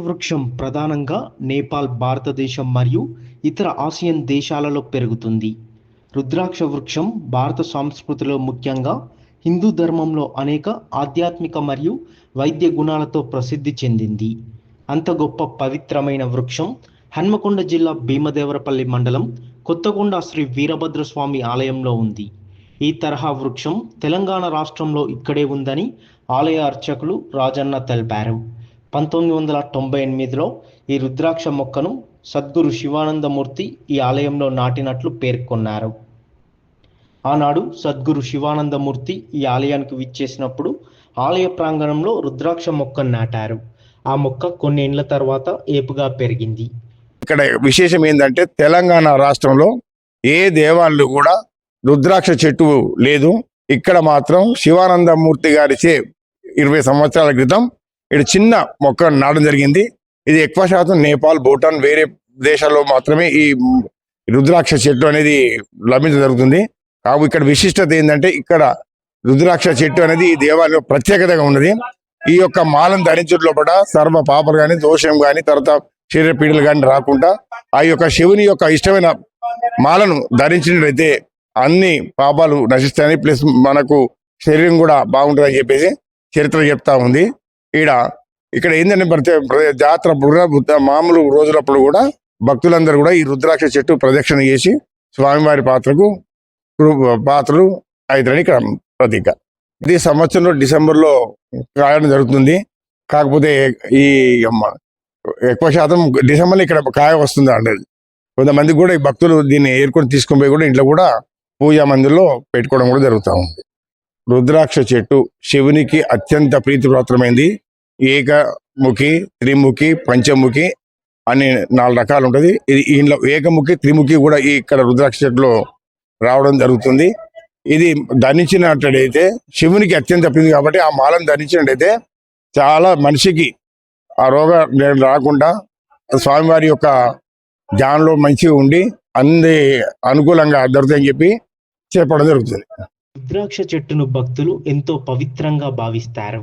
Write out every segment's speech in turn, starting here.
వృక్షం ప్రధానంగా నేపాల్, భారతదేశం మరియు ఇతర ఆసియన్ దేశాలలో పెరుగుతుంది. రుద్రాక్ష వృక్షం భారత సంస్కృతిలో, ముఖ్యంగా హిందూ ధర్మంలో అనేక ఆధ్యాత్మిక మరియు వైద్య గుణాలతో ప్రసిద్ధి చెందింది. అంత గొప్ప పవిత్రమైన వృక్షం హన్మకొండ జిల్లా భీమదేవరపల్లి మండలం కొత్తకొండ శ్రీ వీరభద్రస్వామి ఆలయంలో ఉంది. ఈ తరహా వృక్షం తెలంగాణ రాష్ట్రంలో ఇక్కడే ఉందని ఆలయ అర్చకులు రాజన్న తెలిపారు. 1998లో ఈ రుద్రాక్ష మొక్కను సద్గురు శివానందమూర్తి ఈ ఆలయంలో నాటినట్లు పేర్కొన్నారు. ఆనాడు సద్గురు శివానందమూర్తి ఈ ఆలయానికి విచ్చేసినప్పుడు ఆలయ ప్రాంగణంలో రుద్రాక్ష మొక్కను నాటారు. ఆ మొక్క కొన్ని ఏళ్ల తర్వాత ఏపుగా పెరిగింది. ఇక్కడ విశేషం ఏంటంటే తెలంగాణ రాష్ట్రంలో ఏ దేవాలయాలు కూడా రుద్రాక్ష చెట్టు లేదు. ఇక్కడ మాత్రం శివానందమూర్తి గారిచే 20 సంవత్సరాల క్రితం ఇక్కడ చిన్న మొక్క నాటడం జరిగింది. ఇది ఎక్కువ శాతం నేపాల్, భూటాన్, వేరే దేశాల్లో మాత్రమే ఈ రుద్రాక్ష చెట్టు అనేది లభించడం జరుగుతుంది. కాబట్టి ఇక్కడ విశిష్టత ఏంటంటే ఇక్కడ రుద్రాక్ష చెట్టు అనేది ఈ దేవాలయంలో ప్రత్యేకతగా ఉన్నది. ఈ యొక్క మాలను ధరించడం లోపల సర్వ పాపలు కానీ, దోషం కానీ, తర్వాత శరీర పీడలు కానీ రాకుండా ఆ యొక్క శివుని యొక్క ఇష్టమైన మాలను ధరించినట్లయితే అన్ని పాపాలు నశిస్తాయని, ప్లస్ మనకు శరీరం కూడా బాగుంటుందని చెప్పేసి చరిత్ర చెప్తా ఉంది. ఇక్కడ ఏంటంటే జాతర మామూలు రోజులప్పుడు కూడా భక్తులందరూ కూడా ఈ రుద్రాక్ష చెట్టు ప్రదక్షిణ చేసి స్వామివారి పాత్రలు అవుతారని ఇక్కడ ప్రతీక. ఇది సంవత్సరంలో డిసెంబర్లో కాయడం జరుగుతుంది. కాకపోతే ఈ ఎక్కువ శాతం డిసెంబర్లో ఇక్కడ కాయ వస్తుంది అనేది. కొంతమంది కూడా ఈ భక్తులు దీన్ని ఏరుకొని తీసుకొని పోయి కూడా ఇంట్లో కూడా పూజా మందిరంలో పెట్టుకోవడం కూడా జరుగుతూ ఉంది. రుద్రాక్ష చెట్టు శివునికి అత్యంత ప్రీతిపాత్రమైంది. ఏకముఖి, త్రిముఖి, పంచముఖి అని 4 రకాలు ఉంటుంది. ఇది ఇంట్లో ఏకముఖి, త్రిముఖి కూడా ఇక్కడ రుద్రాక్ష చెట్టులో రావడం జరుగుతుంది. ఇది ధరించినట్లయితే శివునికి అత్యంత ప్రీతి కాబట్టి ఆ మాలను ధరించినట్టయితే చాలా మనిషికి ఆ రోగం రాకుండా స్వామివారి యొక్క ధ్యానంలో మంచిగా ఉండి అన్ని అనుకూలంగా దొరుకుతాయని చెప్పి చెప్పడం జరుగుతుంది. రుద్రాక్ష చెట్టును భక్తులు ఎంతో పవిత్రంగా భావిస్తారు.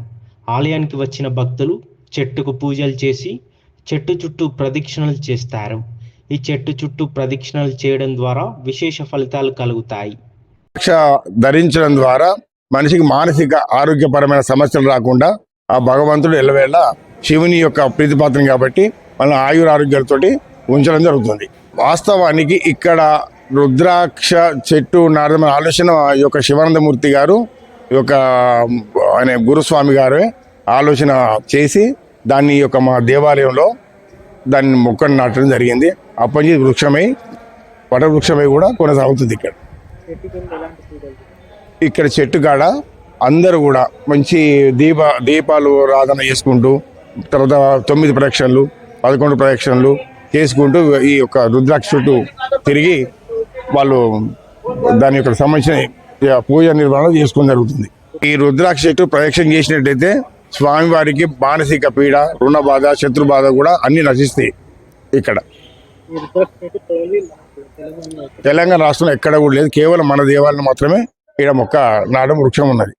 ఆలయానికి వచ్చిన భక్తులు చెట్టుకు పూజలు చేసి చెట్టు చుట్టూ ప్రదక్షిణలు చేస్తారు. ఈ చెట్టు చుట్టూ ప్రదక్షిణలు చేయడం ద్వారా విశేష ఫలితాలు కలుగుతాయి. రుద్రాక్ష ధరించడం ద్వారా మనిషికి మానసిక ఆరోగ్యపరమైన సమస్యలు రాకుండా ఆ భగవంతుడు ఎల్లవేళ శివుని యొక్క ప్రీతిపాత్రం కాబట్టి మన ఆయురారోగ్యాలతోటి ఉంచడం జరుగుతుంది. వాస్తవానికి ఇక్కడ రుద్రాక్ష చెట్టు నాటడం ఆలోచన ఈ యొక్క శివానందమూర్తి గారు, ఈ యొక్క ఆయన గురుస్వామి గారు ఆలోచన చేసి దాన్ని యొక్క మా దేవాలయంలో దాన్ని మొక్కను నాటడం జరిగింది. అప్పటి నుంచి వృక్షమై వటవృక్షమై కూడా కొనసాగుతుంది. ఇక్కడ చెట్టు కాడ అందరూ కూడా మంచి దీపాలు ఆరాధన చేసుకుంటూ, తర్వాత 9 ప్రదక్షిణలు 11 ప్రదక్షిణలు చేసుకుంటూ ఈ యొక్క రుద్రాక్ష చుట్టూ తిరిగి వాళ్ళు దాని యొక్క సంబంధించిన పూజ నిర్వహణ చేసుకోవడం జరుగుతుంది. ఈ రుద్రాక్ష చెట్టు ప్రదక్షిణ చేసినట్టయితే స్వామివారికి మానసిక పీడ, రుణ బాధ, శత్రు బాధ కూడా అన్ని నశిస్తాయి. ఇక్కడ తెలంగాణ రాష్ట్రంలో ఎక్కడ కూడా లేదు, కేవలం మన దేవాలయం మాత్రమే ఇక్కడ మొక్క నాటడం వృక్షం ఉన్నది.